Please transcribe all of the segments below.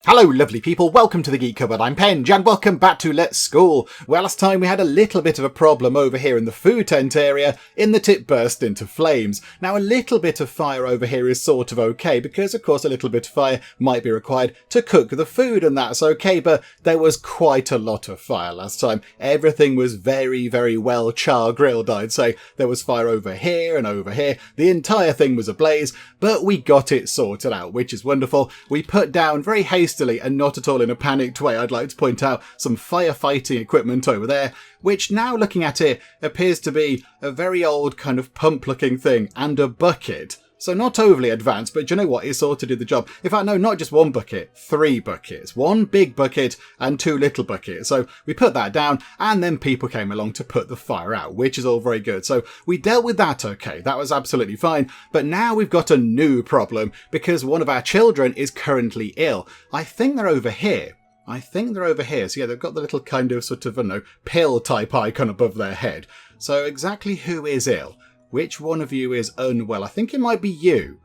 Hello lovely people, welcome to the Geek Cupboard, I'm Penge and welcome back to Let's School. Well, last time we had a little bit of a problem over here in the food tent area in that it burst into flames. Now a little bit of fire over here is sort of okay because of course a little bit of fire might be required to cook the food and that's okay, but there was quite a lot of fire last time. Everything was very well char grilled, I'd say. There was fire over here and over here. The entire thing was ablaze, but we got it sorted out, which is wonderful. We put down very hastily and not at all in a panicked way, I'd like to point out some firefighting equipment over there, which now looking at it appears to be a very old kind of pump looking thing and a bucket. So not overly advanced, but do you know what? It sort of did the job. In fact, no, not just one bucket, 3 buckets. 1 big bucket and 2 little buckets. So we put that down and then people came along to put the fire out, which is all very good. So we dealt with that okay. That was absolutely fine. But now we've got a new problem because one of our children is currently ill. I think they're over here. So yeah, they've got the little kind of sort of, I don't know, pill type icon above their head. So exactly who is ill? Which one of you is unwell? I think it might be you.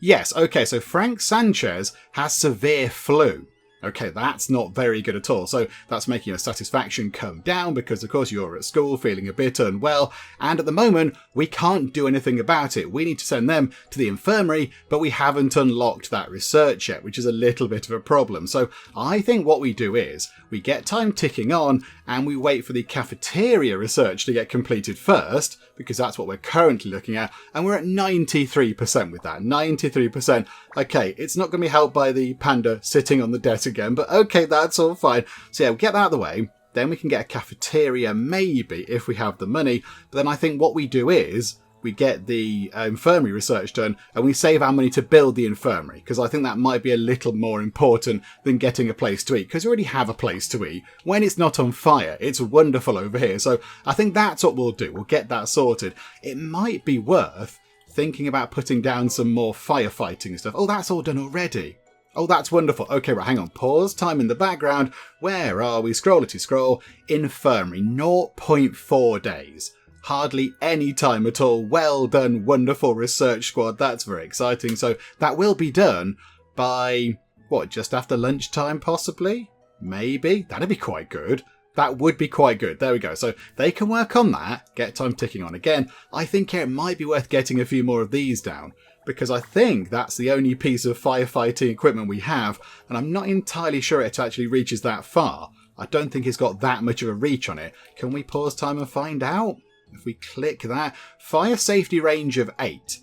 Yes, okay, so Frank Sanchez has severe flu. Okay, that's not very good at all. So that's making your satisfaction come down because, of course, you're at school feeling a bit unwell. And at the moment, we can't do anything about it. We need to send them to the infirmary, but we haven't unlocked that research yet, which is a little bit of a problem. So I think what we do is we get time ticking on and we wait for the cafeteria research to get completed first, because that's what we're currently looking at. And we're at 93% with that. 93%. Okay, it's not going to be helped by the panda sitting on the desk again, but okay, that's all fine. So yeah, we'll get that out of the way. Then we can get a cafeteria, maybe, if we have the money. But then I think what we do is we get the infirmary research done and we save our money to build the infirmary, because I think that might be a little more important than getting a place to eat, because we already have a place to eat. When it's not on fire, it's wonderful over here. So I think that's what we'll do. We'll get that sorted. It might be worth thinking about putting down some more firefighting and stuff. Oh, that's all done already. Oh, that's wonderful. Okay, right, hang on. Pause. Time in the background. Where are we? Scrollity scroll. Infirmary. 0.4 days. Hardly any time at all. Well done. Wonderful research squad. That's very exciting. So that will be done by, what, just after lunchtime possibly? Maybe. That'd be quite good. That would be quite good. There we go. So they can work on that. Get time ticking on again. I think it might be worth getting a few more of these down, because I think that's the only piece of firefighting equipment we have, and I'm not entirely sure it actually reaches that far. I don't think it's got that much of a reach on it. Can we pause time and find out? If we click that, fire safety range of 8.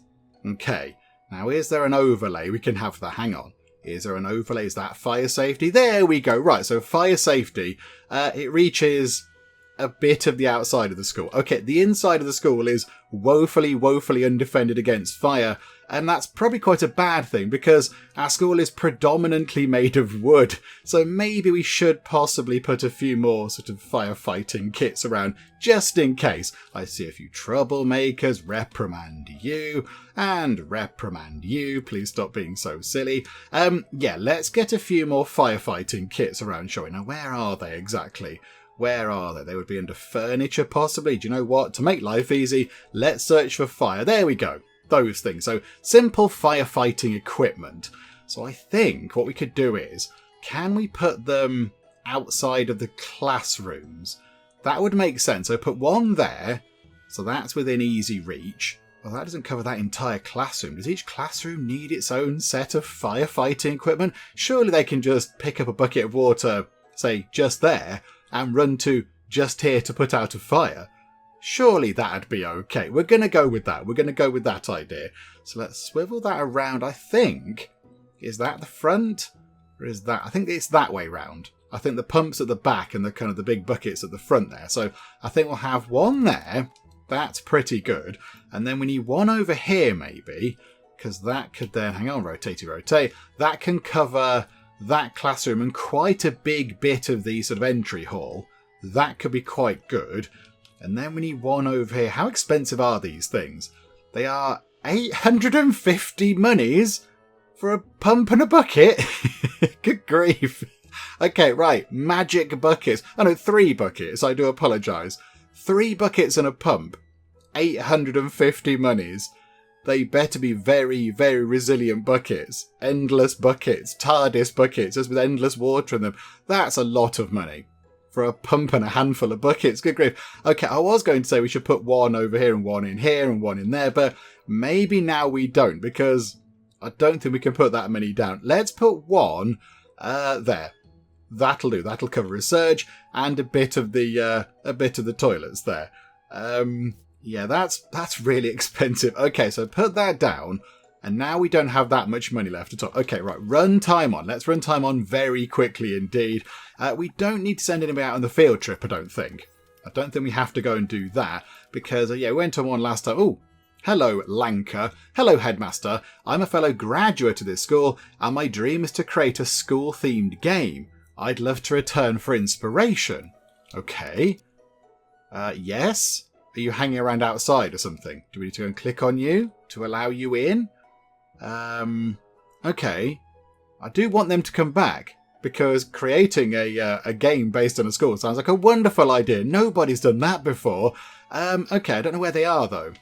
Okay, now is there an overlay we can have for that? Hang on. Is there an overlay? Is that fire safety? There we go. Right, so fire safety, it reaches a bit of the outside of the school. Okay, the inside of the school is woefully undefended against fire, and that's probably quite a bad thing because our school is predominantly made of wood, so maybe we should possibly put a few more sort of firefighting kits around just in case. I see a few troublemakers. Reprimand you and reprimand you. Please stop being so silly. Yeah, let's get a few more firefighting kits around, shall we? Now, where are they exactly? Where are they? They would be under furniture, possibly. Do you know what? To make life easy, let's search for fire. There we go. Those things. So, simple firefighting equipment. So I think what we could do is, can we put them outside of the classrooms? That would make sense. So put one there. So that's within easy reach. Well, that doesn't cover that entire classroom. Does each classroom need its own set of firefighting equipment? Surely they can just pick up a bucket of water, say, just there, and run to just here to put out a fire. Surely that'd be okay. We're going to go with that. We're going to go with that idea. So let's swivel that around. I think, is that the front? Or is that, I think it's that way round. I think the pump's at the back and the kind of the big buckets at the front there. So I think we'll have one there. That's pretty good. And then we need one over here maybe, because that could then, hang on, rotate. That can cover that classroom and quite a big bit of the sort of entry hall. That could be quite good. And then we need one over here. How expensive are these things? They are 850 monies for a pump and a bucket. Good grief. Okay, right. Magic buckets. Oh no, 3 buckets. I do apologise. 3 buckets and a pump. 850 monies. they better be very, very resilient buckets. Endless buckets, TARDIS buckets, just with endless water in them. That's a lot of money for a pump and a handful of buckets. Good grief. Okay, I was going to say we should put one over here and one in here and one in there, but maybe now we don't, because I don't think we can put that many down. Let's put one there. That'll do. That'll cover a surge and a bit of the toilets there. Yeah, that's really expensive. Okay, so put that down, and now we don't have that much money left at all. Okay, right, run time on. Let's run time on very quickly indeed. We don't need to send anybody out on the field trip, I don't think. I don't think we have to go and do that, because, yeah, we went on one last time. Oh, hello, Lanka. Hello, Headmaster. I'm a fellow graduate of this school, and my dream is to create a school-themed game. I'd love to return for inspiration. Okay. Yes? Are you hanging around outside or something? Do we need to go and click on you to allow you in? Okay. I do want them to come back, because creating a game based on a school sounds like a wonderful idea. Nobody's done that before. Okay, I don't know where they are, though.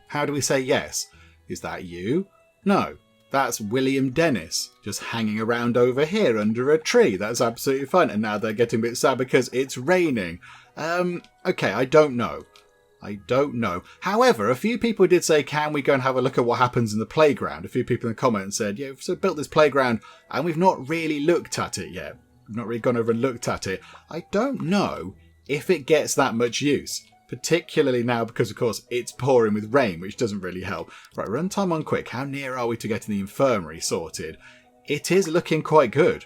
How do we say yes? Is that you? No. That's William Dennis, just hanging around over here under a tree. That's absolutely fine. And now they're getting a bit sad because it's raining. Okay, I don't know. However, a few people did say, can we go and have a look at what happens in the playground? A few people in the comments said, yeah, we've built this playground and we've not really looked at it yet. We've not really gone over and looked at it. I don't know if it gets that much use. Particularly now because, of course, it's pouring with rain, which doesn't really help. Right, run time on quick. How near are we to getting the infirmary sorted? It is looking quite good.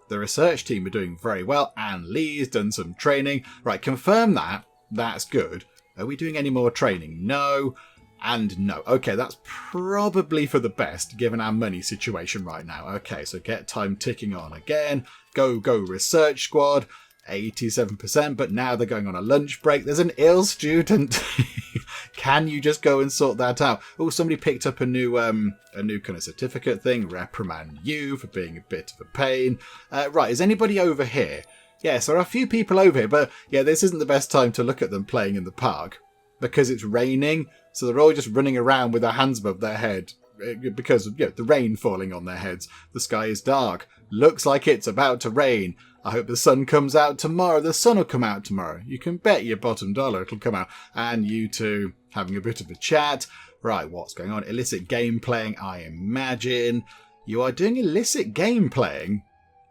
The research team are doing very well. Anne Lee's done some training. Right, confirm that. That's good. Are we doing any more training? No. And no. Okay, that's probably for the best, given our money situation right now. Okay, so get time ticking on again. Go research squad. 87%, but now they're going on a lunch break. There's an ill student. Can you just go and sort that out? Oh, somebody picked up a new kind of certificate thing. Reprimand you for being a bit of a pain. Right, is anybody over here? Yes, there are a few people over here, but yeah, this isn't the best time to look at them playing in the park because it's raining. So they're all just running around with their hands above their head because of the rain falling on their heads. The sky is dark. Looks like it's about to rain. I hope the sun comes out tomorrow. The sun will come out tomorrow. You can bet your bottom dollar it'll come out. And you two having a bit of a chat. Right, what's going on? Illicit game playing, I imagine. You are doing illicit game playing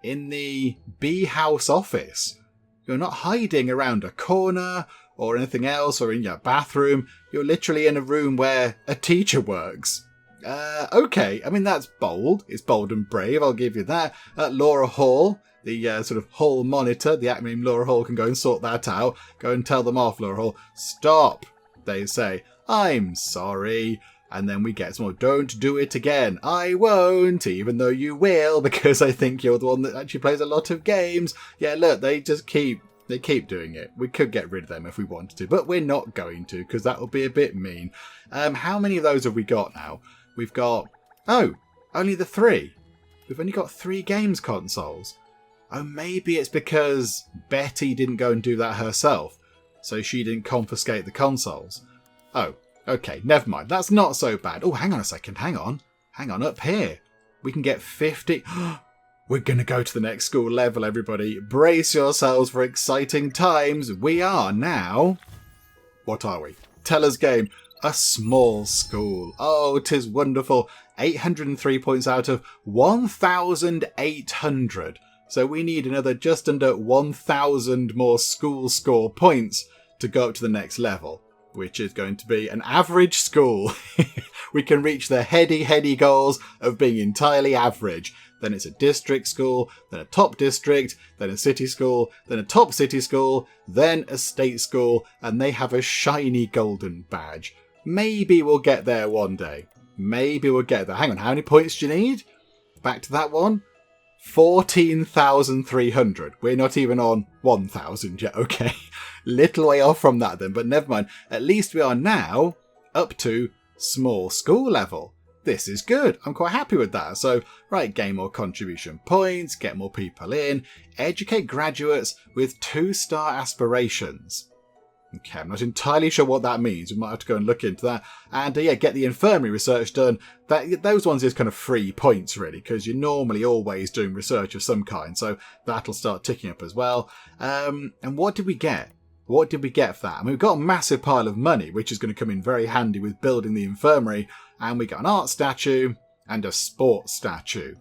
in the bee house office. You're not hiding around a corner or anything else or in your bathroom. You're literally in a room where a teacher works. Okay, I mean, that's bold. It's bold and brave, I'll give you that. Laura Hall, the sort of hall monitor, the acronym Laura Hall can go and sort that out. Go and tell them off, Laura Hall. Stop, they say. I'm sorry. And then we get some more. Don't do it again. I won't, even though you will, because I think you're the one that actually plays a lot of games. Yeah, look, they keep doing it. We could get rid of them if we wanted to, but we're not going to, because that would be a bit mean. How many of those have we got now? We've got... Oh, only the 3. We've only got 3 games consoles. Oh, maybe it's because Betty didn't go and do that herself, so she didn't confiscate the consoles. Oh, okay, never mind. That's not so bad. Oh, hang on a second. Hang on up here. We can get 50... We're going to go to the next school level, everybody. Brace yourselves for exciting times. We are now... What are we? Tell us game. A small school. Oh, 'tis wonderful. 803 points out of 1,800. So we need another just under 1,000 more school score points to go up to the next level, which is going to be an average school. We can reach the heady goals of being entirely average. Then it's a district school, then a top district, then a city school, then a top city school, then a state school, and they have a shiny golden badge. Maybe we'll get there one day. Maybe we'll get there. Hang on, how many points do you need? Back to that one. 14,300. We're not even on 1,000 yet. Okay, little way off from that then, but never mind. At least we are now up to small school level. This is good. I'm quite happy with that. So, right, gain more contribution points, get more people in, educate graduates with 2-star aspirations. Okay, I'm not entirely sure what that means. We might have to go and look into that. And yeah, get the infirmary research done. Those ones is kind of 3 points, really, because you're normally always doing research of some kind. So that'll start ticking up as well. And what did we get? What did we get for that? I mean, we've got a massive pile of money, which is going to come in very handy with building the infirmary. And we got an art statue and a sports statue.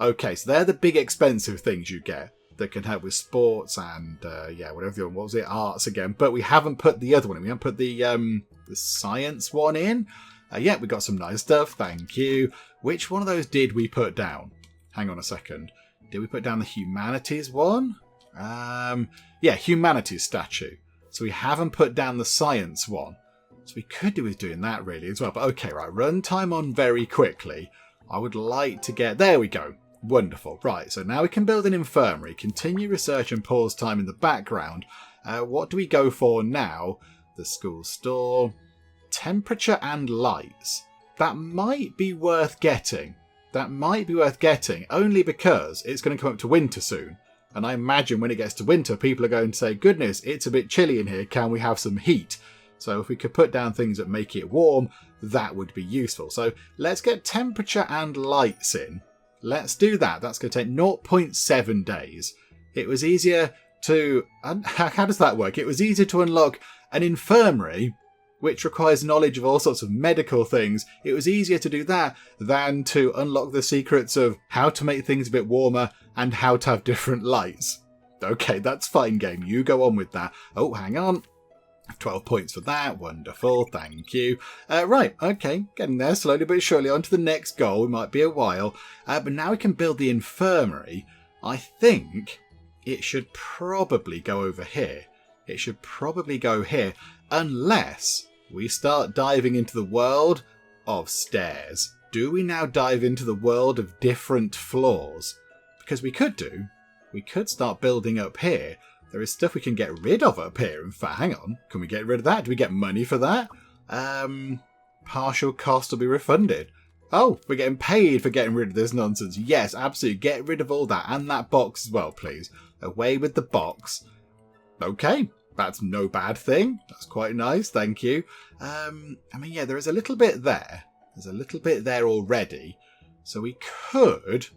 Okay, so they're the big expensive things you get that can help with sports and, whatever the other one, what was it, arts again. But we haven't put the other one in. We haven't put the science one in. Yeah, we got some nice stuff, thank you. Which one of those did we put down? Hang on a second. Did we put down the humanities one? Yeah, humanities statue. So we haven't put down the science one. So we could do with doing that really as well. But okay, right, run time on very quickly. I would like to get... There we go. Wonderful. Right, so now we can build an infirmary, continue research and pause time in the background. What do we go for now? The school store. Temperature and lights. That might be worth getting. That might be worth getting, only because it's going to come up to winter soon. And I imagine when it gets to winter, people are going to say, goodness, it's a bit chilly in here, can we have some heat? So if we could put down things that make it warm, that would be useful. So let's get temperature and lights in. Let's do that. That's going to take 0.7 days. It was easier to... How does that work? It was easier to unlock an infirmary, which requires knowledge of all sorts of medical things. It was easier to do that than to unlock the secrets of how to make things a bit warmer and how to have different lights. Okay, that's fine, game. You go on with that. Oh, hang on. 12 points for that. Wonderful. Thank you. Right. Okay. Getting there slowly but surely on to the next goal. It might be a while. But now we can build the infirmary. I think it should probably go over here. It should probably go here. Unless we start diving into the world of stairs. Do we now dive into the world of different floors? Because we could do. We could start building up here. There is stuff we can get rid of up here. In fact, hang on. Can we get rid of that? Do we get money for that? Partial cost will be refunded. Oh, we're getting paid for getting rid of this nonsense. Yes, absolutely. Get rid of all that. And that box as well, please. Away with the box. Okay. That's no bad thing. That's quite nice. Thank you. I mean, yeah, there is a little bit there. There's a little bit there already. So we could...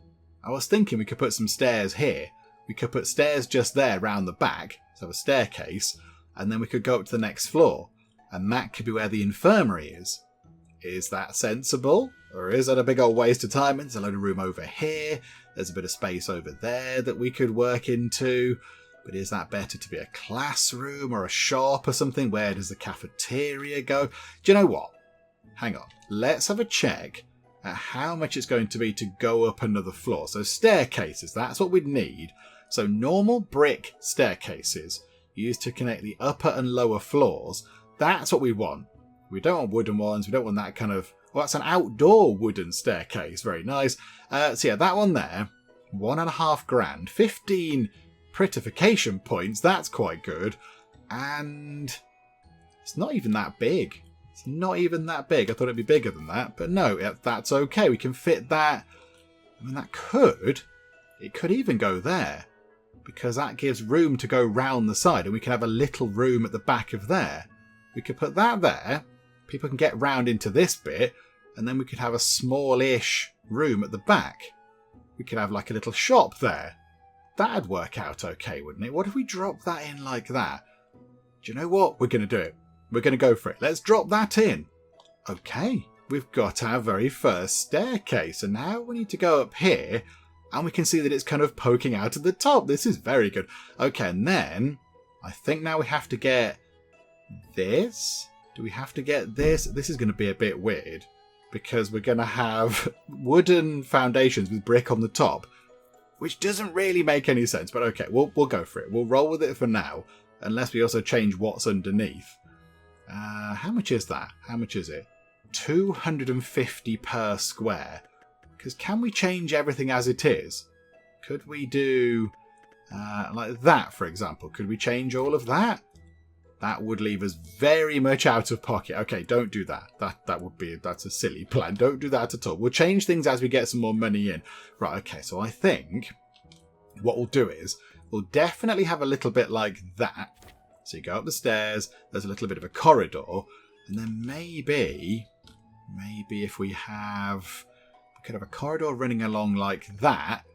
I was thinking we could put some stairs here. We could put stairs just there round the back, so a staircase, and then we could go up to the next floor, and that could be where the infirmary is. Is that sensible? Or is that a big old waste of time? There's a load of room over here, there's a bit of space over there that we could work into, but is that better to be a classroom or a shop or something? Where does the cafeteria go? Do you know what? Hang on, let's have a check at how much it's going to be to go up another floor. So staircases, that's what we'd need. So normal brick staircases used to connect the upper and lower floors. That's what we want. We don't want wooden ones. We don't want that kind of... Well, that's an outdoor wooden staircase. Very nice. So yeah, that one there. 1.5 grand. 15 prettification points. That's quite good. And it's not even that big. It's not even that big. I thought it'd be bigger than that. But no, that's okay. We can fit that. I mean, that could... It could even go there. Because that gives room to go round the side. And we can have a little room at the back of there. We could put that there. People can get round into this bit. And then we could have a smallish room at the back. We could have like a little shop there. That'd work out okay, wouldn't it? What if we drop that in like that? Do you know what? We're going to do it. We're going to go for it. Let's drop that in. Okay. We've got our very first staircase. And now we need to go up here. And we can see that it's kind of poking out at the top. This is very good. Okay, and then I think now we have to get this. Do we have to get this? This is going to be a bit weird because we're going to have wooden foundations with brick on the top, which doesn't really make any sense. But okay, we'll go for it. We'll roll with it for now, unless we also change what's underneath. How much is that? How much is it? 250 per square. Because can we change everything as it is? Could we do like that, for example? Could we change all of that? That would leave us very much out of pocket. Okay, don't do that. That's a silly plan. Don't do that at all. We'll change things as we get some more money in. Right, okay, so I think what we'll do is we'll definitely have a little bit like that. So you go up the stairs, there's a little bit of a corridor, and then maybe if we could have a corridor running along like that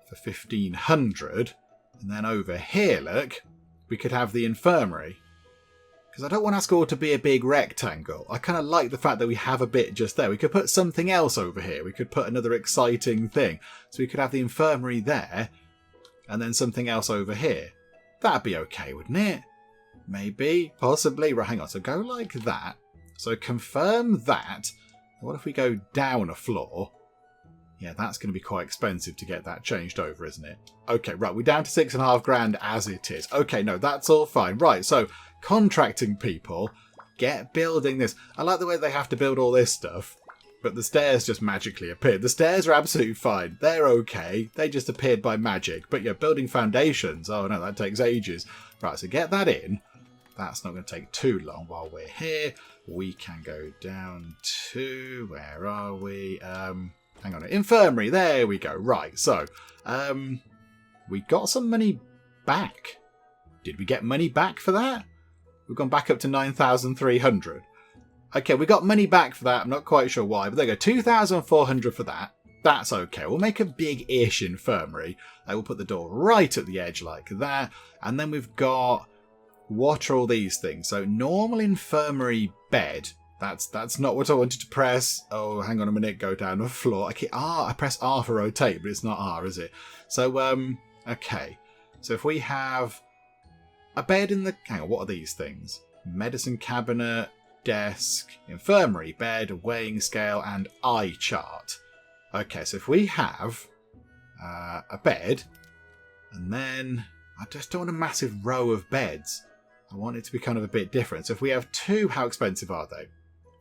for 1500, and then over here, look, we could have the infirmary. Because I don't want our school to be a big rectangle. I kind of like the fact that we have a bit just there. We could put something else over here. We could put another exciting thing. So we could have the infirmary there, and then something else over here. That'd be okay, wouldn't it? Maybe, possibly. Right, hang on. So go like that. So confirm that. What if we go down a floor? Yeah, that's going to be quite expensive to get that changed over, isn't it? Okay, right, we're down to $6,500 as it is. Okay, no, that's all fine. Right, so contracting people, get building this. I like the way they have to build all this stuff, but the stairs just magically appeared. The stairs are absolutely fine. They're okay. They just appeared by magic. But yeah, building foundations, oh no, that takes ages. Right, so get that in. That's not going to take too long. While we're here, we can go down to, where are we? Hang on, infirmary, there we go. Right, so, we got some money back. Did we get money back for that? We've gone back up to 9,300. Okay, we got money back for that. I'm not quite sure why, but there you go. 2,400 for that. That's okay. We'll make a big-ish infirmary. I will put the door right at the edge like that. And then we've got, what are all these things? So, normal infirmary bed. That's not what I wanted to press. Oh, hang on a minute. Go down the floor. I press R for rotate, but it's not R, is it? So, okay. So if we have a bed in the... Hang on, what are these things? Medicine cabinet, desk, infirmary, bed, weighing scale, and eye chart. Okay, so if we have a bed, and then... I just don't want a massive row of beds. I want it to be kind of a bit different. So if we have two, how expensive are they?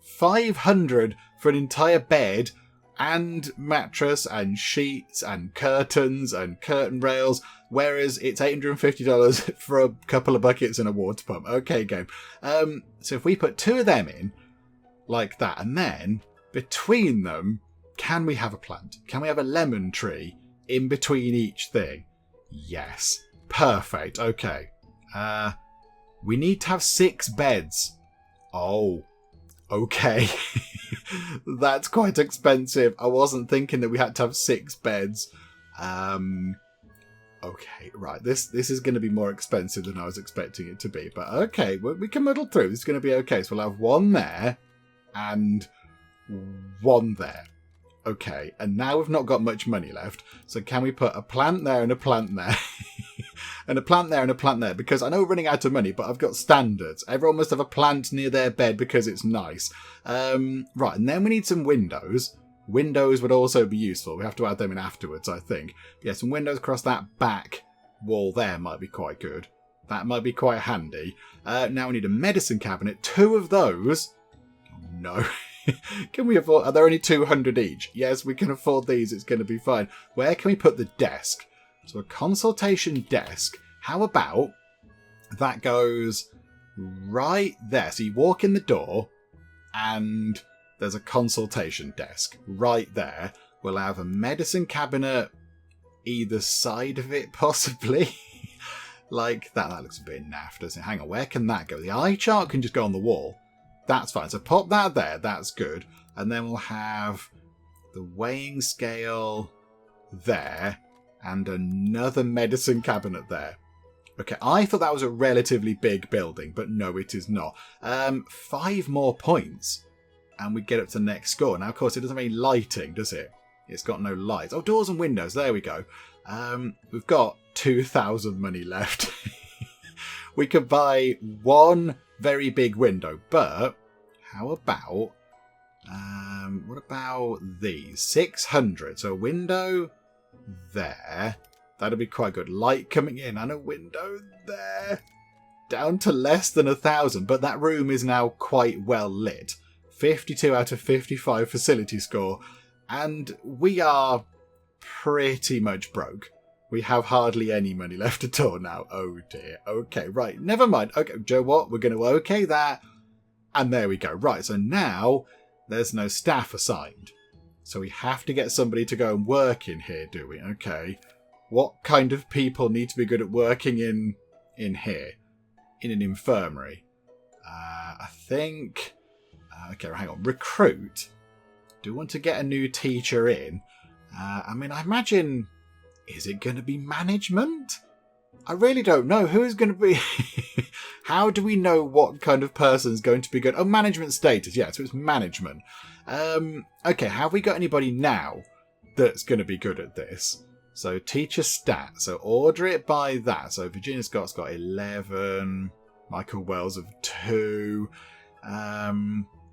500 for an entire bed and mattress and sheets and curtains and curtain rails, whereas it's $850 for a couple of buckets and a water pump. Okay, game. So if we put two of them in, like that, and then between them, can we have a plant? Can we have a lemon tree in between each thing? Yes. Perfect. Okay. We need to have 6 beds. Oh. Okay. That's quite expensive. I wasn't thinking that we had to have 6 beds. Okay, right. This is going to be more expensive than I was expecting it to be. But okay, we can muddle through. It's going to be okay. So we'll have 1 there and 1 there. Okay, and now we've not got much money left. So can we put a plant there and a plant there? And a plant there and a plant there, because I know we're running out of money, but I've got standards. Everyone must have a plant near their bed because it's nice. Right, and then we need some windows. Windows would also be useful. We have to add them in afterwards, I think. Yeah, some windows across that back wall there might be quite good. That might be quite handy. Now we need a medicine cabinet. 2 of those. Oh, no. Can we afford... Are there only 200 each? Yes, we can afford these. It's going to be fine. Where can we put the desk? So a consultation desk. How about that goes right there? So you walk in the door and there's a consultation desk right there. We'll have a medicine cabinet either side of it, possibly. Like that. That looks a bit naff, doesn't it? Hang on, where can that go? The eye chart can just go on the wall. That's fine. So pop that there. That's good. And then we'll have the weighing scale there. And another medicine cabinet there. Okay, I thought that was a relatively big building, but no, it is not. 5 more points, and we get up to the next score. Now, of course, it doesn't have any lighting, does it? It's got no lights. Oh, doors and windows. There we go. We've got 2,000 money left. We could buy 1 very big window, but how about... what about these? 600. So a window... there. That'll be quite good. Light coming in and a window there. Down to less than 1,000, but that room is now quite well lit. 52 out of 55 facility score, and we are pretty much broke. We have hardly any money left at all now. Oh dear. Okay, right. Never mind. Okay, Joe, what? We're going to okay that. And there we go. Right, so now there's no staff assigned. So we have to get somebody to go and work in here, do we? Okay. What kind of people need to be good at working in here? in an infirmary. I think... okay, hang on. Recruit. Do want to get a new teacher in. I mean, I imagine... Is it going to be management? I really don't know. Who is going to be... How do we know what kind of person is going to be good? Oh, management status. Yeah, so it's management. Okay, have we got anybody now that's going to be good at this? So teacher stat. So order it by that. So Virginia Scott's got 11. Michael Wells of 2. Yeah,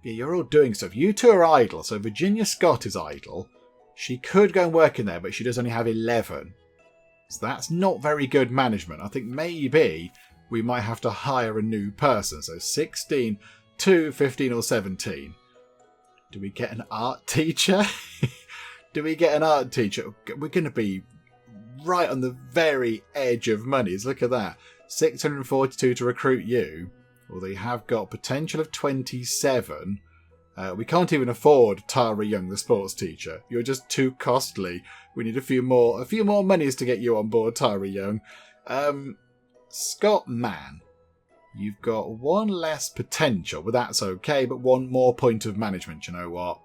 you're all doing stuff. You two are idle. So Virginia Scott is idle. She could go and work in there, but she does only have 11. So that's not very good management. I think maybe we might have to hire a new person. So 16, 2, 15 or 17. Do we get an art teacher? Do we get an art teacher? We're going to be right on the very edge of monies. Look at that. 642 to recruit you. Although you have got potential of 27. We can't even afford Tara Young, the sports teacher. You're just too costly. We need a few more monies to get you on board, Tara Young. Scott Mann. You've got one less potential, but that's okay. But one more point of management, you know what?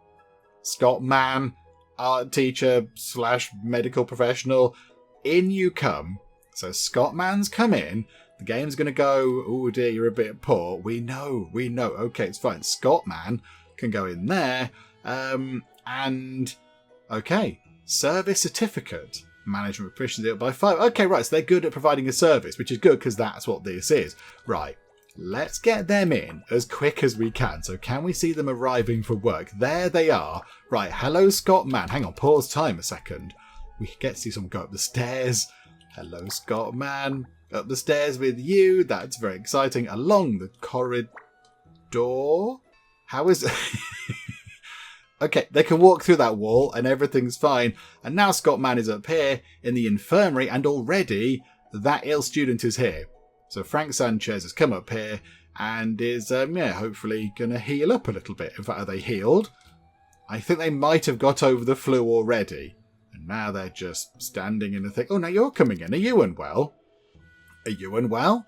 Scott Mann, art teacher / medical professional. In you come. So Scott Mann's come in. The game's going to go, oh dear, you're a bit poor. We know. Okay, it's fine. Scott Mann can go in there. And, okay, service certificate. Management proficiency up by 5. Okay, right, so they're good at providing a service, which is good because that's what this is. Right, let's get them in as quick as we can. So can we see them arriving for work? There they are. Right, hello, Scott Mann. Hang on, pause time a second. We get to see someone go up the stairs. Hello, Scott Mann. Up the stairs with you. That's very exciting. Along the corridor. How is it? Okay, they can walk through that wall and everything's fine. And now Scott Mann is up here in the infirmary and already that ill student is here. So Frank Sanchez has come up here and is, hopefully going to heal up a little bit. In fact, are they healed? I think they might have got over the flu already. And now they're just standing in the thing. Oh, now you're coming in. Are you unwell? Are you unwell?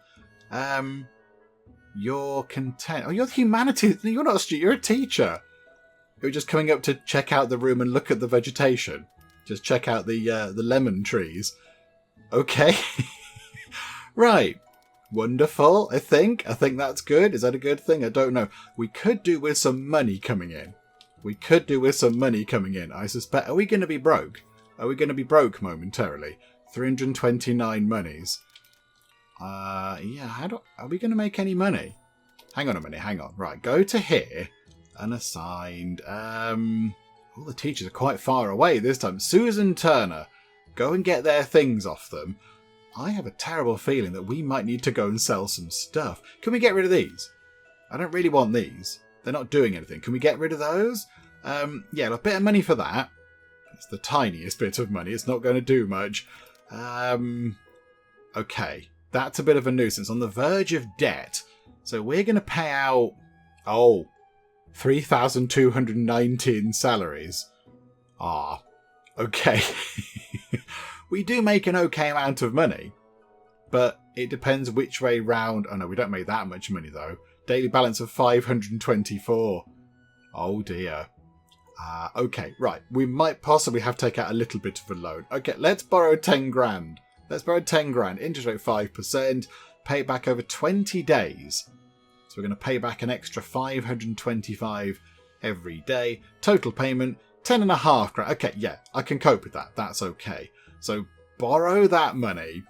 You're content. Oh, you're the humanities. You're not a student. You're a teacher. You're just coming up to check out the room and look at the vegetation. Just check out the lemon trees. Okay. Right. Wonderful, I think. I think that's good. Is that a good thing? I don't know. We could do with some money coming in. I suspect. Are we going to be broke? Are we going to be broke momentarily? 329 monies. Yeah, are we going to make any money? Hang on a minute, hang on. Right, go to here. Unassigned. All the teachers are quite far away this time. Susan Turner. Go and get their things off them. I have a terrible feeling that we might need to go and sell some stuff. Can we get rid of these? I don't really want these. They're not doing anything. Can we get rid of those? Yeah, a bit of money for that. It's the tiniest bit of money. It's not going to do much. Okay. That's a bit of a nuisance. On the verge of debt. So we're going to pay out... 3,219 salaries. Okay. We do make an okay amount of money. But it depends which way round. Oh no, we don't make that much money though. Daily balance of 524. Oh dear. Okay, right. We might possibly have to take out a little bit of a loan. Okay, let's borrow 10 grand. Let's borrow 10 grand. Interest rate 5%. Pay it back over 20 days. So we're going to pay back an extra 525 every day. Total payment, 10.5 grand. Okay, yeah, I can cope with that. That's okay. So borrow that money.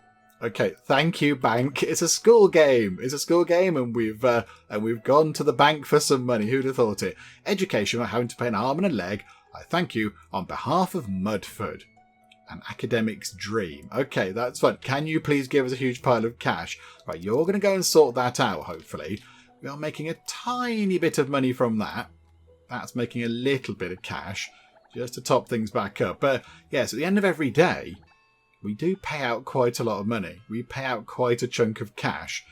Okay, thank you, bank. It's a school game. And we've gone to the bank for some money. Who'd have thought it? Education, we're having to pay an arm and a leg. I thank you on behalf of Mudford. An academic's dream. Okay, that's fun. Can you please give us a huge pile of cash? Right, you're going to go and sort that out, hopefully. We are making a tiny bit of money from that. That's making a little bit of cash just to top things back up. But yes, at the end of every day, we do pay out quite a lot of money. We pay out quite a chunk of cash.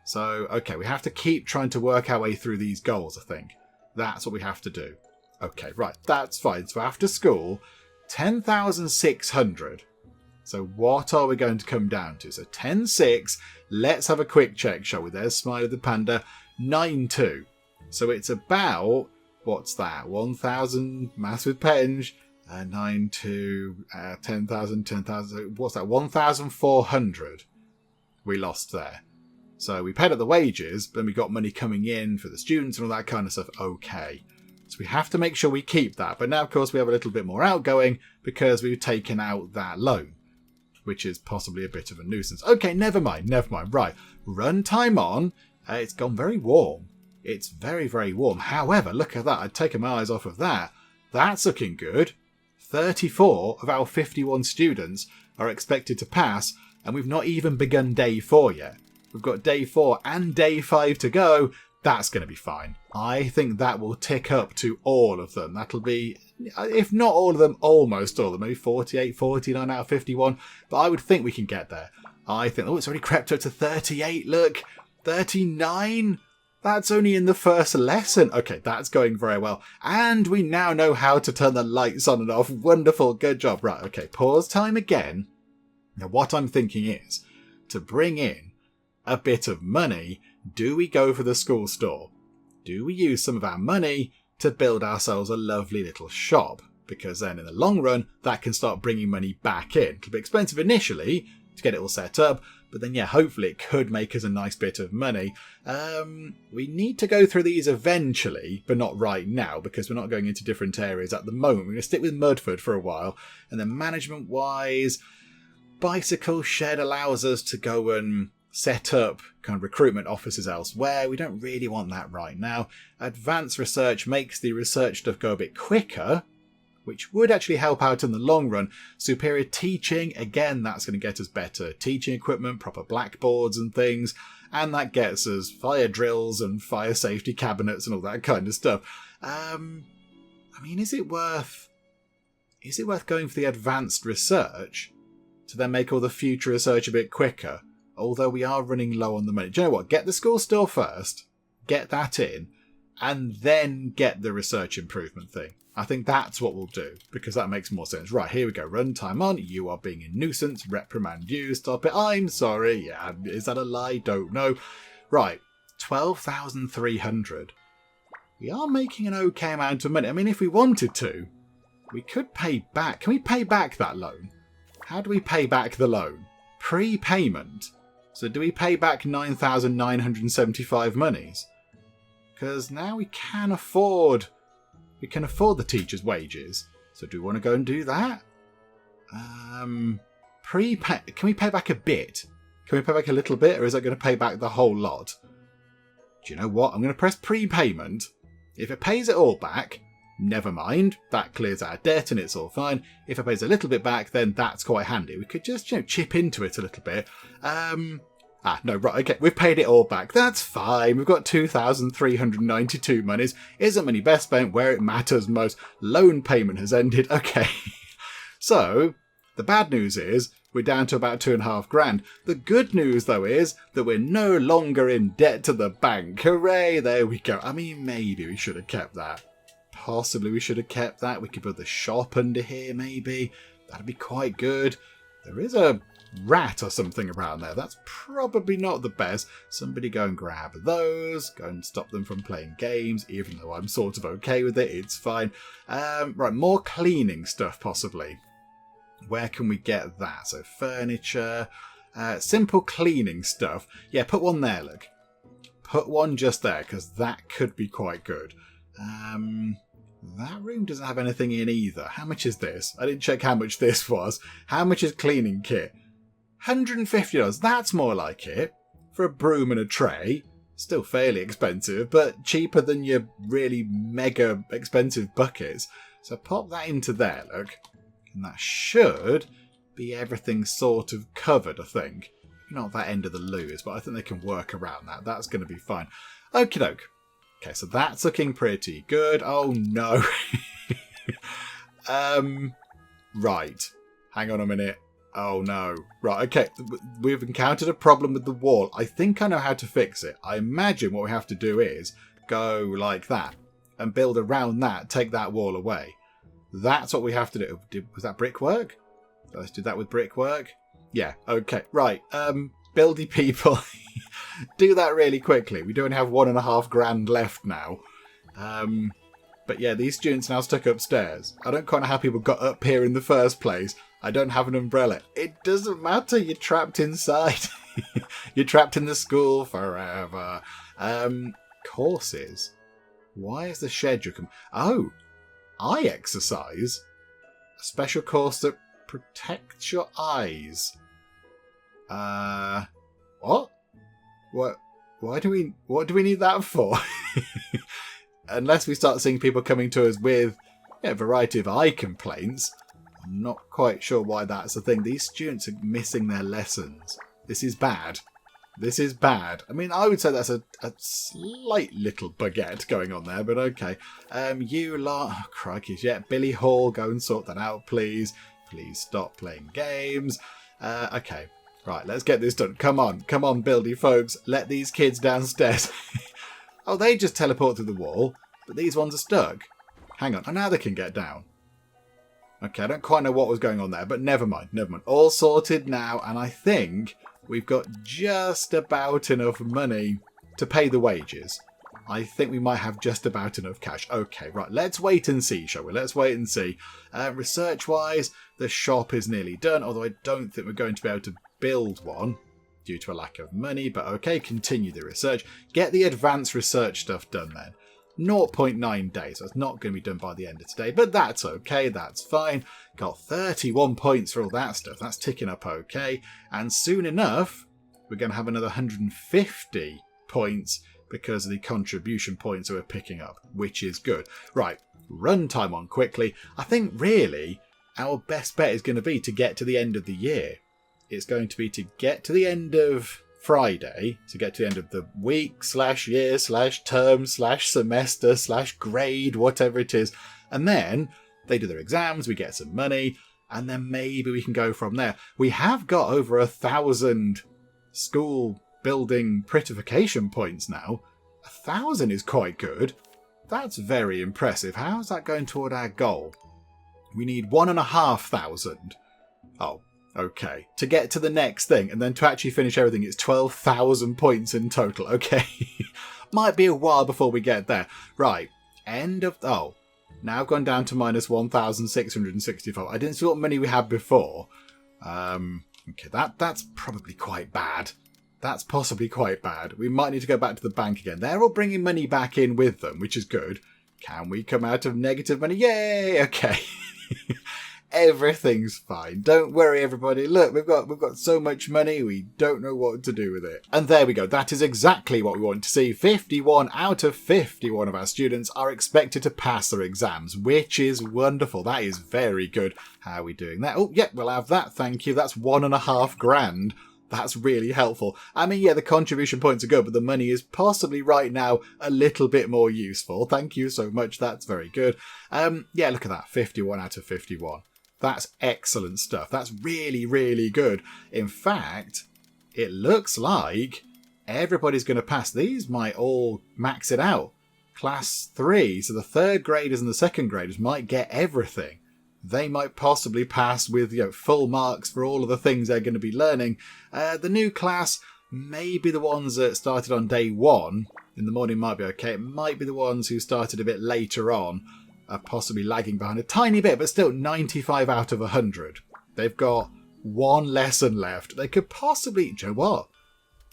So, okay, we have to keep trying to work our way through these goals, I think. That's what we have to do. Okay, right, that's fine. So after school, 10,600. So what are we going to come down to? So 10.6. Let's have a quick check, shall we? There's Smiley the Panda. 9.2. So it's about, what's that? 1,000 maths with penge. 9.2, 10,000, 10,000. What's that? 1,400 we lost there. So we paid up the wages, but we got money coming in for the students and all that kind of stuff. Okay. So we have to make sure we keep that. But now, of course, we have a little bit more outgoing because we've taken out that loan, which is possibly a bit of a nuisance. Okay, never mind. Right. Run time on. It's gone very warm. It's very, very warm. However, look at that. I'd taken my eyes off of that. That's looking good. 34 of our 51 students are expected to pass, and we've not even begun day 4 yet. We've got day 4 and day 5 to go. That's going to be fine. I think that will tick up to all of them. That'll be, if not all of them, almost all of them. Maybe 48, 49 out of 51. But I would think we can get there. I think, it's already crept up to 38. Look, 39. That's only in the first lesson. Okay, that's going very well. And we now know how to turn the lights on and off. Wonderful. Good job. Right, okay, pause time again. Now, what I'm thinking is, to bring in a bit of money, do we go for the school store? Do we use some of our money to build ourselves a lovely little shop? Because then in the long run, that can start bringing money back in. It'll be expensive initially to get it all set up, but then, yeah, hopefully it could make us a nice bit of money. We need to go through these eventually, but not right now, because we're not going into different areas at the moment. We're going to stick with Mudford for a while. And then management-wise, bicycle shed allows us to go and set up kind of recruitment offices elsewhere. We don't really want that right now. Advanced research makes the research stuff go a bit quicker, which would actually help out in the long run. Superior teaching, again, that's going to get us better teaching equipment, proper blackboards and things, and that gets us fire drills and fire safety cabinets and all that kind of stuff. I mean, is it worth going for the advanced research to then make all the future research a bit quicker? Although we are running low on the money. Do you know what? Get the school store first, get that in, and then get the research improvement thing. I think that's what we'll do, because that makes more sense. Right, here we go. Run time on. You are being a nuisance. Reprimand you. Stop it. I'm sorry. Yeah, is that a lie? Don't know. Right, 12,300. We are making an okay amount of money. I mean, if we wanted to, we could pay back. Can we pay back that loan? How do we pay back the loan? Prepayment. So do we pay back 9,975 monies? Because now we can afford the teachers' wages. So do we want to go and do that? Can we pay back a bit? Can we pay back a little bit, or is that going to pay back the whole lot? Do you know what? I'm going to press prepayment. If it pays it all back, never mind. That clears our debt and it's all fine. If it pays a little bit back, then that's quite handy. We could just, chip into it a little bit. No, right, okay, we've paid it all back. That's fine. We've got 2,392 monies. Isn't money best spent where it matters most? Loan payment has ended. Okay. So, the bad news is we're down to about 2.5 grand. The good news, though, is that we're no longer in debt to the bank. Hooray, there we go. I mean, maybe we should have kept that. Possibly we should have kept that. We could put the shop under here, maybe. That'd be quite good. There is a rat or something around there. That's probably not the best. Somebody go and grab those. Go and stop them from playing games, even though I'm sort of okay with it. It's fine. Right, more cleaning stuff, possibly. Where can we get that? So furniture, simple cleaning stuff. Yeah, put one there, look. Put one just there, because that could be quite good. That room doesn't have anything in either. How much is this? I didn't check how much this was. How much is cleaning kit? $150. That's more like it. For a broom and a tray. Still fairly expensive, but cheaper than your really mega expensive buckets. So pop that into there, look. And that should be everything sort of covered, I think. Not that end of the loo is, but I think they can work around that. That's going to be fine. Okie doke. Okay, so that's looking pretty good. Oh, no. Right. Hang on a minute. Oh, no. Right, okay. We've encountered a problem with the wall. I think I know how to fix it. I imagine what we have to do is go like that and build around that, take that wall away. That's what we have to do. Was that brickwork? Let's do that with brickwork. Yeah, okay. Right, buildy people. Do that really quickly. We don't have $1.5 grand left now. But yeah, these students now stuck upstairs. I don't quite know how people got up here in the first place. I don't have an umbrella. It doesn't matter. You're trapped inside. You're trapped in the school forever. Courses. Why is the schedule Oh, eye exercise. A special course that protects your eyes. What? What do we need that for? Unless we start seeing people coming to us with a variety of eye complaints. I'm not quite sure why that's a thing. These students are missing their lessons. This is bad. This is bad. I mean, I would say that's a slight little baguette going on there, but okay. You lot... Oh, crikey. Yeah, Billy Hall, go and sort that out, please. Please stop playing games. Okay. Right, let's get this done. Come on, buildy folks. Let these kids downstairs. Oh, they just teleport through the wall, but these ones are stuck. Hang on. Oh, now they can get down. Okay, I don't quite know what was going on there, but never mind. All sorted now, and I think we've got just about enough money to pay the wages. I think we might have just about enough cash. Okay, right, let's wait and see, shall we? Let's wait and see. Research-wise, the shop is nearly done, although I don't think we're going to be able to build one due to a lack of money, but okay, continue the research. Get the advanced research stuff done then. 0.9 days. That's not going to be done by the end of today, but that's okay. That's fine. Got 31 points for all that stuff. That's ticking up okay. And soon enough, we're going to have another 150 points because of the contribution points that we're picking up, which is good. Right, run time on quickly. I think really our best bet is going to be to get to the end of the year. It's going to be to get to the end of Friday, to get to the end of the week / year / term / semester / grade, whatever it is. And then they do their exams, we get some money, and then maybe we can go from there. We have got over 1,000 school building prettification points now. 1,000 is quite good. That's very impressive. How's that going toward our goal? We need 1,500. Oh. Okay, to get to the next thing, and then to actually finish everything, it's 12,000 points in total. Okay, might be a while before we get there. Right, end of... Oh, now I've gone down to minus 1,665. I didn't see what money we had before. Okay, that's probably quite bad. That's possibly quite bad. We might need to go back to the bank again. They're all bringing money back in with them, which is good. Can we come out of negative money? Yay! Okay. Everything's fine. Don't worry, everybody. Look, we've got so much money, we don't know what to do with it. And there we go. That is exactly what we want to see. 51 out of 51 of our students are expected to pass their exams, which is wonderful. That is very good. How are we doing that? Oh, yeah, we'll have that. Thank you. That's $1.5 grand. That's really helpful. I mean, yeah, the contribution points are good, but the money is possibly right now a little bit more useful. Thank you so much. That's very good. Yeah, look at that. 51 out of 51. That's excellent stuff. That's really, really good. In fact, it looks like everybody's going to pass. These might all max it out. Class 3, so the third graders and the second graders might get everything. They might possibly pass with full marks for all of the things they're going to be learning. The new class, maybe the ones that started on day 1 in the morning might be okay. It might be the ones who started a bit later on. Are possibly lagging behind a tiny bit, but still 95 out of 100. They've got one lesson left. They could possibly... Do you know what?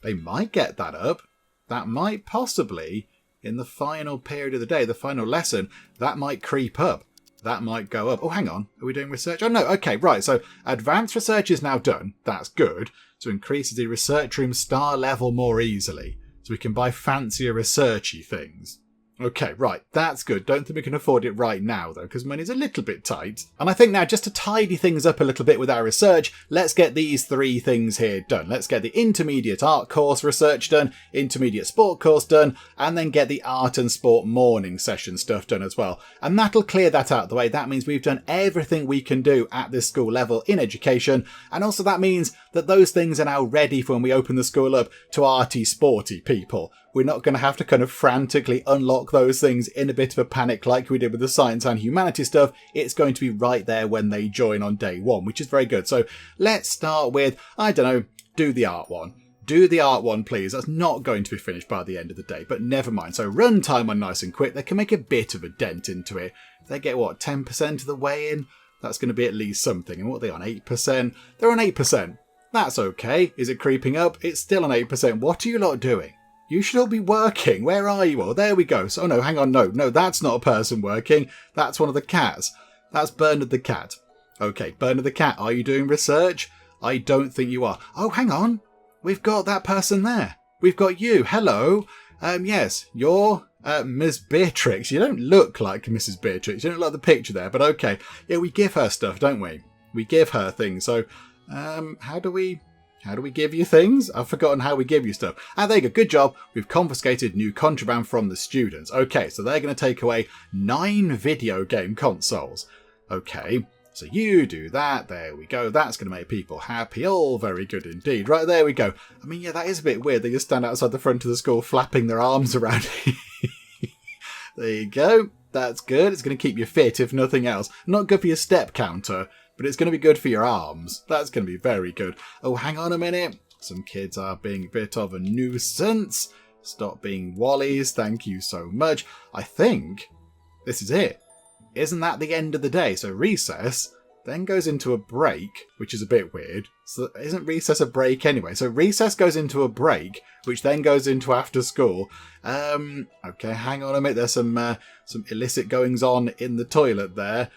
They might get that up. That might possibly, in the final period of the day, the final lesson, that might creep up. That might go up. Oh, hang on. Are we doing research? Oh, no. Okay, right. So advanced research is now done. That's good. So increases the research room star level more easily. So we can buy fancier researchy things. Okay, right, that's good. Don't think we can afford it right now, though, because money's a little bit tight. And I think now, just to tidy things up a little bit with our research, let's get these 3 things here done. Let's get the intermediate art course research done, intermediate sport course done, and then get the art and sport morning session stuff done as well. And that'll clear that out of the way. That means we've done everything we can do at this school level in education. And also that means that those things are now ready for when we open the school up to arty, sporty people. We're not going to have to kind of frantically unlock those things in a bit of a panic like we did with the science and humanities stuff. It's going to be right there when they join on day one, which is very good. So let's start with, I don't know, do the art one. Do the art one, please. That's not going to be finished by the end of the day, but never mind. So run time on nice and quick. They can make a bit of a dent into it. They get, 10% of the way in? That's going to be at least something. And what are they on, 8%? They're on 8%. That's okay. Is it creeping up? It's still on 8%. What are you lot doing? You should all be working. Where are you all? There we go. So, no, hang on. No, that's not a person working. That's one of the cats. That's Bernard the cat. Okay, Bernard the cat, are you doing research? I don't think you are. Oh, hang on. We've got that person there. We've got you. Hello. Yes, you're Ms. Beatrix. You don't look like Mrs. Beatrix. You don't like the picture there, but okay. Yeah, we give her stuff, don't we? We give her things. So, how do we give you things? I've forgotten how we give you stuff. Ah, there you go. Good job. We've confiscated new contraband from the students. Okay, so they're going to take away 9 video game consoles. Okay. So you do that, there we go, that's going to make people happy, all very good indeed. Right, there we go. I mean, yeah, that is a bit weird, they just stand outside the front of the school flapping their arms around. There you go, that's good, it's going to keep you fit if nothing else. Not good for your step counter, but it's going to be good for your arms. That's going to be very good. Oh, hang on a minute, some kids are being a bit of a nuisance. Stop being wallies, thank you so much. I think this is it. Isn't that the end of the day? So recess then goes into a break, which is a bit weird. So isn't recess a break anyway? So recess goes into a break, which then goes into after school. Okay, hang on a minute. There's some illicit goings on in the toilet there.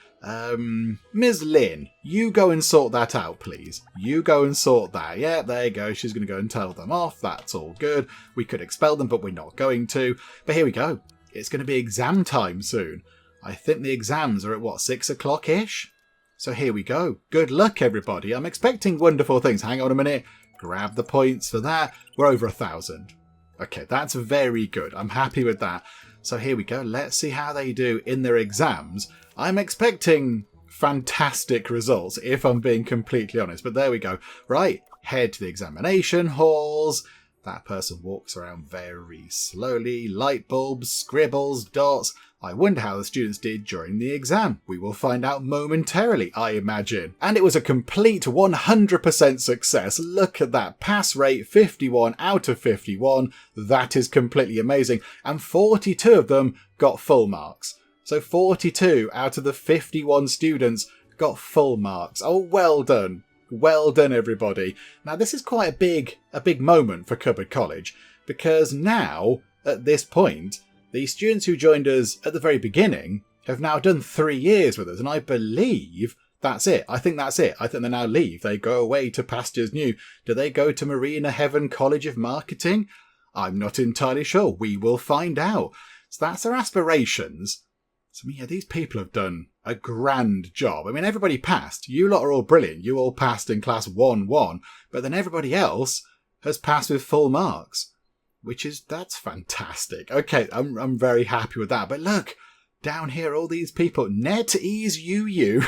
Ms. Lynn, you go and sort that out, please. You go and sort that. Yeah, there you go. She's going to go and tell them off. That's all good. We could expel them, but we're not going to. But here we go. It's going to be exam time soon. I think the exams are at 6 o'clock-ish? So here we go. Good luck, everybody. I'm expecting wonderful things. Hang on a minute. Grab the points for that. We're over 1,000. Okay, that's very good. I'm happy with that. So here we go. Let's see how they do in their exams. I'm expecting fantastic results, if I'm being completely honest. But there we go. Right, head to the examination halls. That person walks around very slowly. Light bulbs, scribbles, dots. I wonder how the students did during the exam. We will find out momentarily, I imagine. And it was a complete 100% success. Look at that pass rate, 51 out of 51. That is completely amazing. And 42 of them got full marks. So 42 out of the 51 students got full marks. Oh, well done. Well done, everybody. Now, this is quite a big moment for Cupboard College, because now, at this point, the students who joined us at the very beginning have now done 3 years with us, and I believe that's it. I think that's it. I think they now leave. They go away to pastures new. Do they go to Marina Heaven College of Marketing? I'm not entirely sure. We will find out. So that's their aspirations. So yeah, these people have done a grand job. I mean, everybody passed. You lot are all brilliant. You all passed in class 1-1, but then everybody else has passed with full marks. That's fantastic. Okay, I'm very happy with that. But look, down here, all these people. NetEase UU.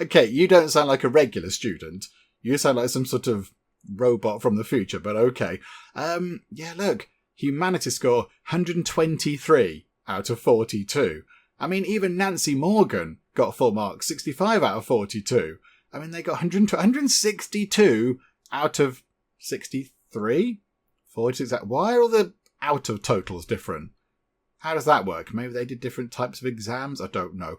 Okay, you don't sound like a regular student. You sound like some sort of robot from the future, but okay. Yeah, look, humanities score 123 out of 42. I mean, even Nancy Morgan got full marks, 65 out of 42. I mean, they got 162 out of 63? 46. Why are all the out of totals different? How does that work? Maybe they did different types of exams? I don't know.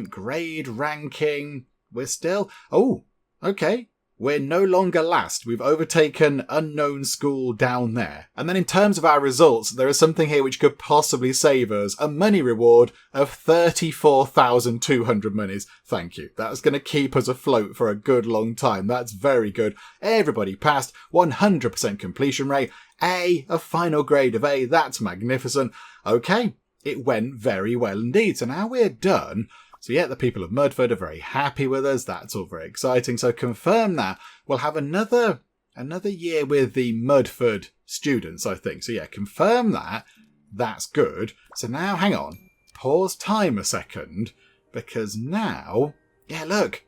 Grade, ranking. We're still... Oh, okay. We're no longer last. We've overtaken unknown school down there. And then in terms of our results, there is something here which could possibly save us a money reward of 34,200 monies. Thank you. That's going to keep us afloat for a good long time. That's very good. Everybody passed. 100% completion rate. A final grade of A. That's magnificent. Okay. It went very well indeed. So now we're done. So yeah, the people of Mudford are very happy with us. That's all very exciting. So confirm that. We'll have another year with the Mudford students, I think. So yeah, confirm that. That's good. So now, hang on. Pause time a second. Because now, yeah, look.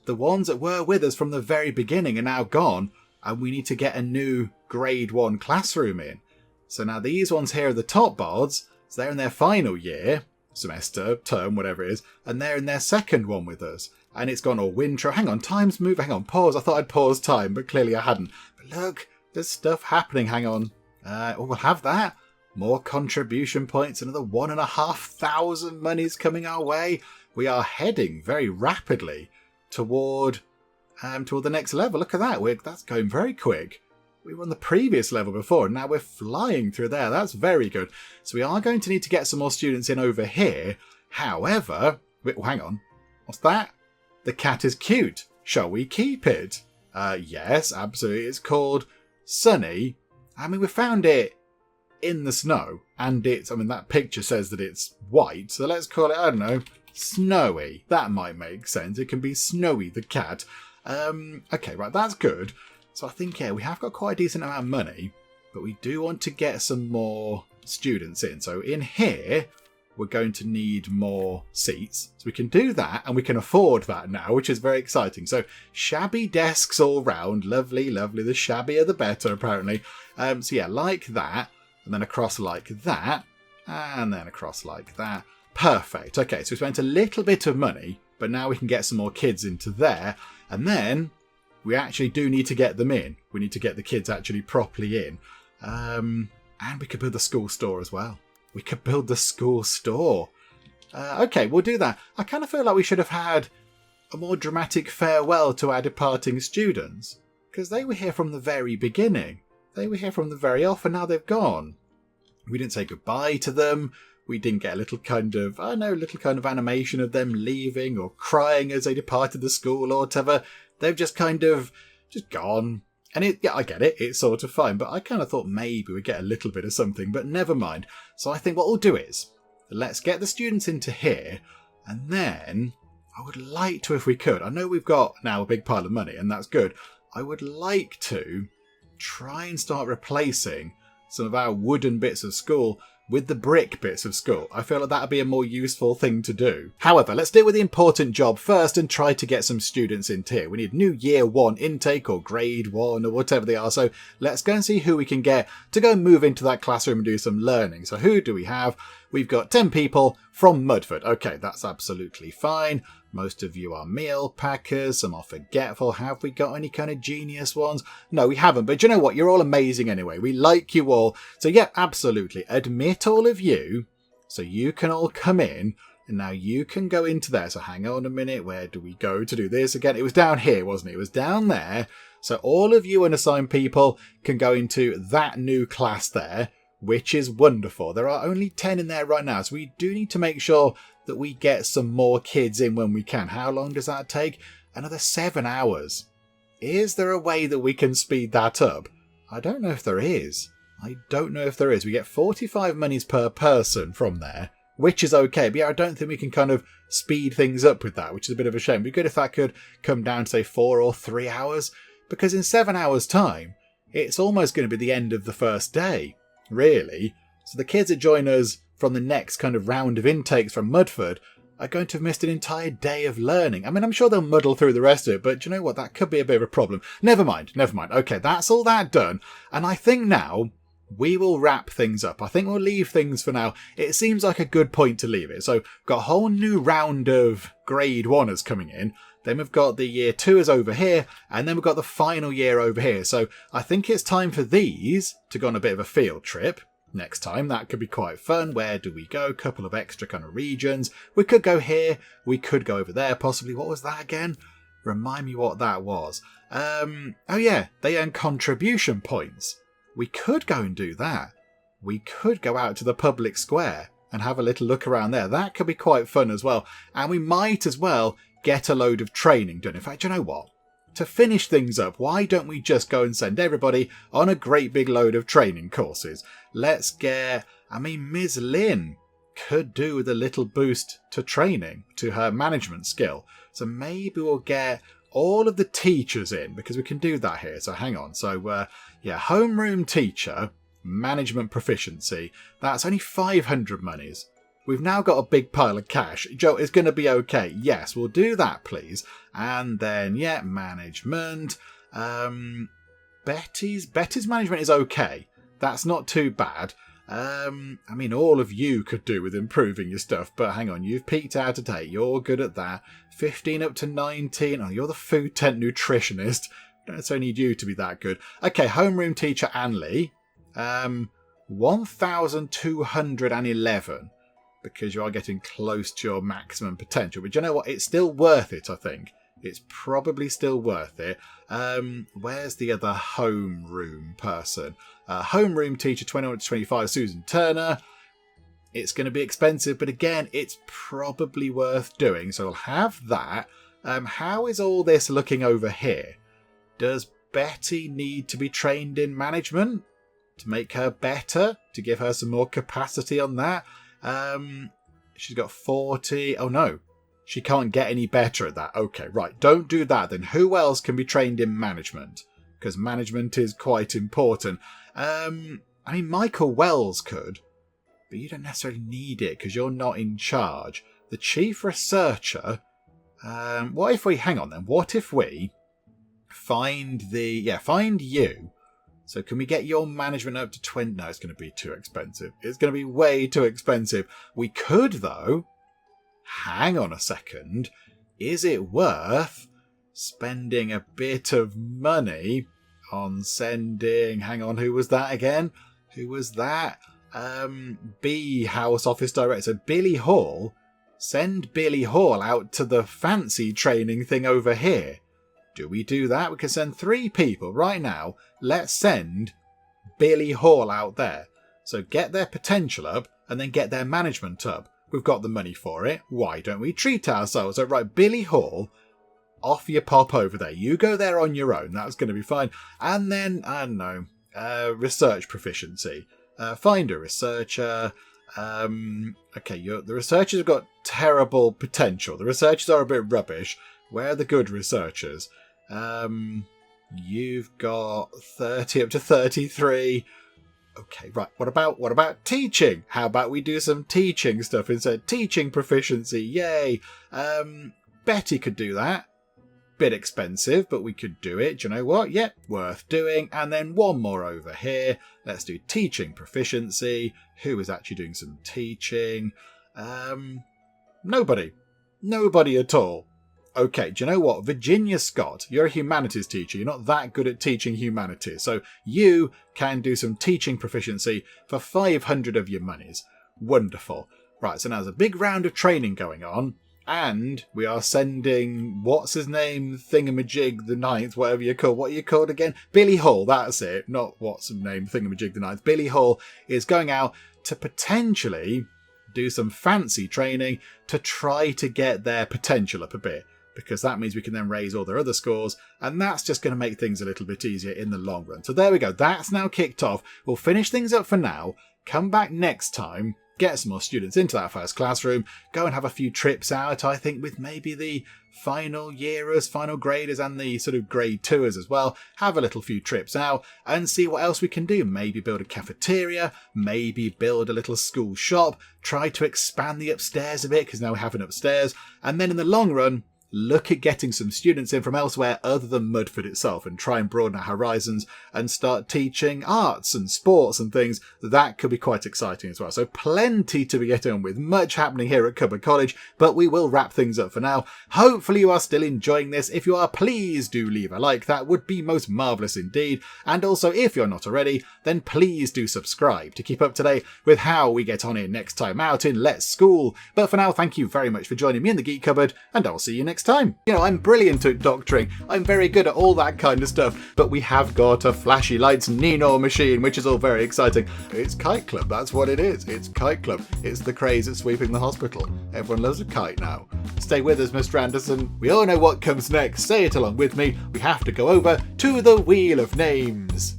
The ones that were with us from the very beginning are now gone. And we need to get a new grade 1 classroom in. So now these ones here are the top bards. So they're in their final year, semester, term, whatever it is, and they're in their second one with us. And it's gone all winter. Hang on, time's moving. Hang on, pause. I thought I'd pause time, but clearly I hadn't. But look, there's stuff happening. Hang on. We'll have that. More contribution points. Another 1,500 monies coming our way. We are heading very rapidly toward the next level. Look at that. That's going very quick. We were on the previous level before, and now we're flying through there. That's very good. So we are going to need to get some more students in over here. However, hang on. What's that? The cat is cute. Shall we keep it? Yes, absolutely. It's called Sunny. I mean, we found it in the snow, and that picture says that it's white. So let's call it, I don't know, Snowy. That might make sense. It can be Snowy the cat. Okay, right, that's good. So I think, we have got quite a decent amount of money, but we do want to get some more students in. So in here, we're going to need more seats. So we can do that, and we can afford that now, which is very exciting. So shabby desks all round. Lovely, lovely. The shabbier the better, apparently. So yeah, like that, and then across like that, and then across like that. Perfect. Okay, so we spent a little bit of money, but now we can get some more kids into there, and then we actually do need to get them in. We need to get the kids actually properly in. And we could build the school store as well. We could build the school store. Okay, we'll do that. I kind of feel like we should have had a more dramatic farewell to our departing students, because they were here from the very beginning. They were here from the very off, and now they've gone. We didn't say goodbye to them. We didn't get a little kind of animation of them leaving or crying as they departed the school or whatever. They've just gone. And I get it. It's sort of fine. But I kind of thought maybe we'd get a little bit of something, but never mind. So I think what we'll do is, let's get the students into here. And then I would like to, if we could, I know we've got now a big pile of money, and that's good. I would like to try and start replacing some of our wooden bits of school with the brick bits of school. I feel like that would be a more useful thing to do. However, let's deal with the important job first and try to get some students in here. We need new year 1 intake or grade 1 or whatever they are. So let's go and see who we can get to go and move into that classroom and do some learning. So who do we have? We've got 10 people from Mudford. Okay, that's absolutely fine. Most of you are meal packers, some are forgetful. Have we got any kind of genius ones? No, we haven't. But you know what? You're all amazing anyway. We like you all. So yeah, absolutely. Admit all of you so you can all come in. And now you can go into there. So hang on a minute. Where do we go to do this again? It was down here, wasn't it? It was down there. So all of you unassigned people can go into that new class there, which is wonderful. There are only 10 in there right now. So we do need to make sure that we get some more kids in when we can. How long does that take? Another 7 hours. Is there a way that we can speed that up? I don't know if there is. We get 45 monies per person from there, which is okay. But yeah, I don't think we can kind of speed things up with that, which is a bit of a shame. It'd be good if that could come down to, say, 4 or 3 hours. Because in 7 hours' time, it's almost going to be the end of the first day, really. So the kids that join us from the next kind of round of intakes from Mudford are going to have missed an entire day of learning. I mean, I'm sure they'll muddle through the rest of it, but do you know what? That could be a bit of a problem. Never mind. Okay, that's all that done. And I think now we will wrap things up. I think we'll leave things for now. It seems like a good point to leave it. So we've got a whole new round of grade 1ers coming in. Then we've got the year 2ers over here, and then we've got the final year over here. So I think it's time for these to go on a bit of a field trip next time. That could be quite fun. Where do we go? A couple of extra kind of regions. We could go here. We could go over there, possibly. What was that again? Remind me what that was. Oh yeah, they earn contribution points. We could go and do that. We could go out to the public square and have a little look around there. That could be quite fun as well. And we might as well get a load of training done. In fact, you know what? To finish things up, why don't we just go and send everybody on a great big load of training courses? Let's get... Ms. Lynn could do with a little boost to training, to her management skill. So maybe we'll get all of the teachers in, because we can do that here. So hang on. So, homeroom teacher, management proficiency. That's only 500 monies. We've now got a big pile of cash. Joe, it's going to be okay. Yes, we'll do that, please. And then, management. Betty's management is okay. That's not too bad. I mean, all of you could do with improving your stuff, but hang on, you've peaked out at 8. You're good at that. 15 up to 19. Oh, you're the food tent nutritionist. Don't necessarily need you to be that good. Okay, homeroom teacher Anley. 1,211, because you are getting close to your maximum potential. But you know what? It's still worth it, I think. It's probably still worth it. Where's the other homeroom person? Homeroom teacher 21 to 25, Susan Turner. It's going to be expensive, but again, it's probably worth doing. So I'll have that. How is all this looking over here? Does Betty need to be trained in management to make her better? To give her some more capacity on that? She's got 40. Oh no. She can't get any better at that. Okay, right. Don't do that then. Who else can be trained in management? Because management is quite important. I mean, Michael Wells could, but you don't necessarily need it because you're not in charge. The chief researcher. What if we hang on then? What if we find you? So can we get your management up to 20? No, it's going to be too expensive. It's going to be way too expensive. We could though. Hang on a second. Is it worth spending a bit of money on sending... Hang on, who was that again? Who was that? B House Office Director. Billy Hall. Send Billy Hall out to the fancy training thing over here. Do we do that? We can send 3 people right now. Let's send Billy Hall out there. So get their potential up and then get their management up. We've got the money for it. Why don't we treat ourselves? So, right, Billy Hall, off you pop over there. You go there on your own. That's going to be fine. And then, I don't know, research proficiency. Find a researcher. Okay, the researchers have got terrible potential. The researchers are a bit rubbish. Where are the good researchers? You've got 30 up to 33. Okay, right. What about teaching? How about we do some teaching stuff instead? Teaching proficiency, yay! Betty could do that. Bit expensive, but we could do it. Do you know what? Yep, worth doing. And then one more over here. Let's do teaching proficiency. Who is actually doing some teaching? Nobody. Nobody at all. Okay, do you know what? Virginia Scott, you're a humanities teacher. You're not that good at teaching humanities. So you can do some teaching proficiency for 500 of your monies. Wonderful. Right, so now there's a big round of training going on. And we are sending, what's his name? Thingamajig the Ninth, whatever you call. What are you called again? Billy Hall, that's it. Not what's his name, Thingamajig the Ninth. Billy Hall is going out to potentially do some fancy training to try to get their potential up a bit. Because that means we can then raise all their other scores, and that's just going to make things a little bit easier in the long run. So there we go. That's now kicked off. We'll finish things up for now. Come back next time. Get some more students into that first classroom. Go and have a few trips out, I think, with maybe the final yearers, final graders, and the sort of grade 2ers as well. Have a little few trips out and see what else we can do. Maybe build a cafeteria, maybe build a little school shop, try to expand the upstairs a bit, because now we have an upstairs. And then in the long run, look at getting some students in from elsewhere other than Mudford itself and try and broaden our horizons and start teaching arts and sports and things. That could be quite exciting as well. So plenty to be getting on with, much happening here at Cupboard College, but we will wrap things up for now. Hopefully you are still enjoying this. If you are, please do leave a like. That would be most marvellous indeed. And also, if you're not already, then please do subscribe to keep up to date with how we get on here next time out in Let's School. But for now, thank you very much for joining me in the Geek Cupboard, and I'll see you next time. You know, I'm brilliant at doctoring. I'm very good at all that kind of stuff. But we have got a flashy lights Nino machine, which is all very exciting. It's Kite Club, that's what it is. It's Kite Club. It's the craze at sweeping the hospital. Everyone loves a kite now. Stay with us, Mr. Anderson. We all know what comes next. Say it along with me. We have to go over to the Wheel of Names.